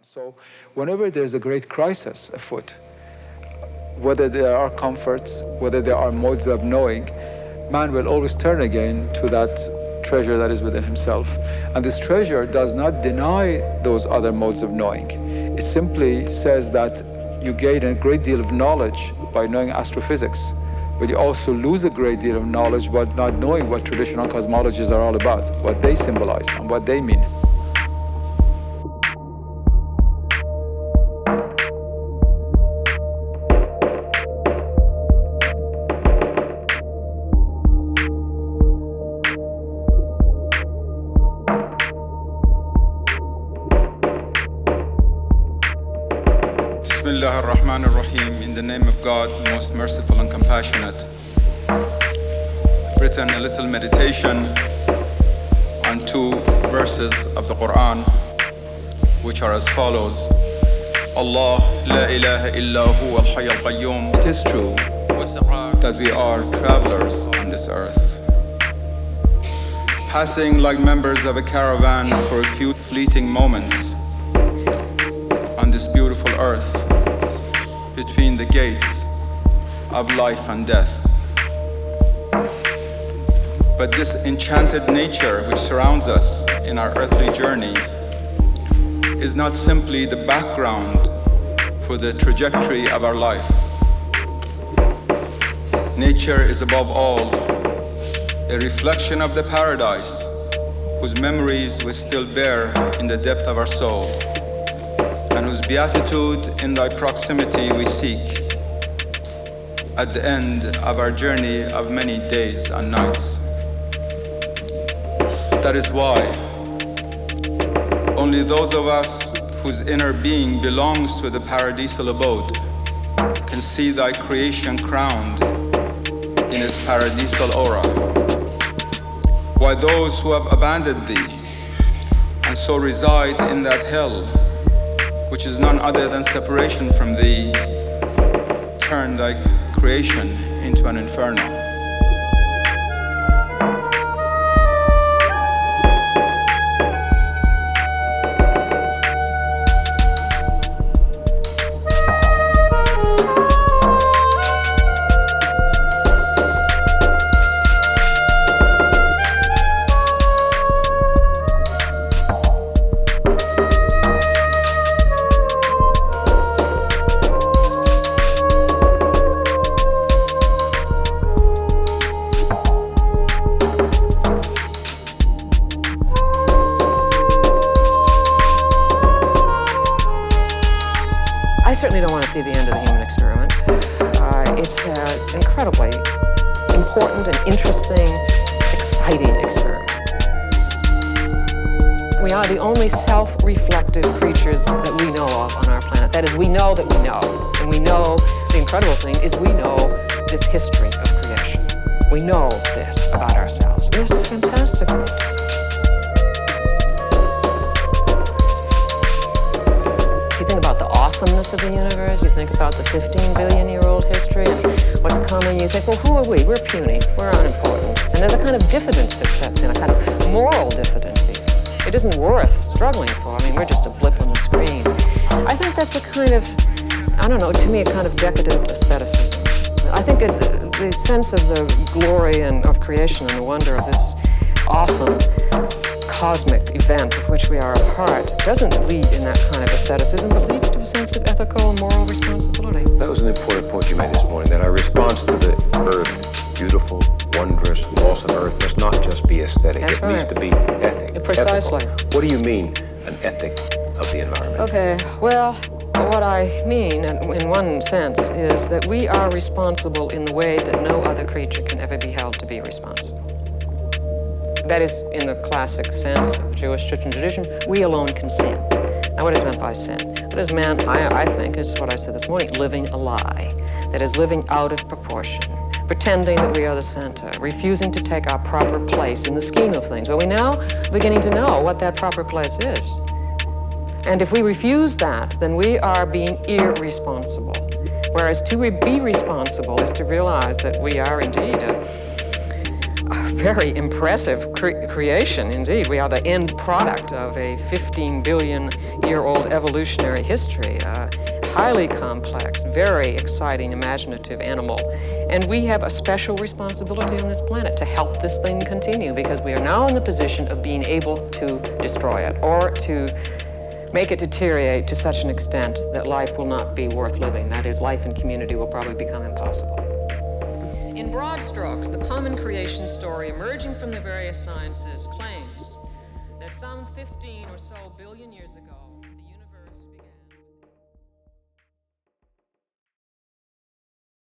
So whenever there's a great crisis afoot, whether there are comforts, whether there are modes of knowing, man will always turn again to that treasure that is within himself. And this treasure does not deny those other modes of knowing. It simply says that you gain a great deal of knowledge by knowing astrophysics, but you also lose a great deal of knowledge by not knowing what traditional cosmologies are all about, what they symbolize and what they mean. Bismillah ar-Rahman ar-Rahim, in the name of God, most merciful and compassionate. I've written a little meditation on two verses of the Quran, which are as follows. Allah, la ilaha illa huwa al-hayy al-qayyum. It is true that we are travelers on this earth, passing like members of a caravan for a few fleeting moments on this beautiful earth, between the gates of life and death. But this enchanted nature which surrounds us in our earthly journey is not simply the background for the trajectory of our life. Nature is above all a reflection of the paradise whose memories we still bear in the depth of our soul, and whose beatitude in thy proximity we seek at the end of our journey of many days and nights. That is why only those of us whose inner being belongs to the paradisal abode can see thy creation crowned in its paradisal aura, while those who have abandoned thee and so reside in that hell, which is none other than separation from thee, turn thy creation into an inferno. I certainly don't want to see the end of the human experiment. It's an incredibly important and interesting, exciting experiment. We are the only self-reflective creatures that we know of on our planet. That is, we know that we know. And we know, the incredible thing is we know this history of creation. We know this about ourselves. And this is fantastic. Awesomeness of the universe, you think about the 15 billion-year-old history and what's coming, you think, well, who are we? We're puny, we're unimportant. And there's a kind of diffidence that sets in, a kind of moral diffidence. It isn't worth struggling for. I mean, we're just a blip on the screen. I think that's a kind of, I don't know, to me, a kind of decadent aestheticism. I think the sense of the glory and of creation and the wonder of this awesome cosmic event of which we are a part doesn't lead in that kind of asceticism, but leads to a sense of ethical and moral responsibility. That was an important point you made this morning, that our response to the earth, beautiful, wondrous, awesome earth, must not just be aesthetic. That's right. Needs to be ethic. Precisely. Ethical. What do you mean, an ethic of the environment? Okay, well, what I mean, in one sense, is that we are responsible in the way that no other creature can ever be held to be responsible. That is, in the classic sense of Jewish Christian tradition, we alone can sin. Now, what is meant by sin? What is meant, I think, is what I said this morning, living a lie. That is, living out of proportion, pretending that we are the center, refusing to take our proper place in the scheme of things. Well, we're now beginning to know what that proper place is. And if we refuse that, then we are being irresponsible. Whereas to be responsible is to realize that we are indeed a very impressive creation indeed. We are the end product of a 15 billion year old evolutionary history, highly complex, very exciting, imaginative animal. And we have a special responsibility on this planet to help this thing continue, because we are now in the position of being able to destroy it or to make it deteriorate to such an extent that life will not be worth living. That is, life in community will probably become impossible. In broad strokes, the common creation story emerging from the various sciences claims that some 15 or so billion years ago, the universe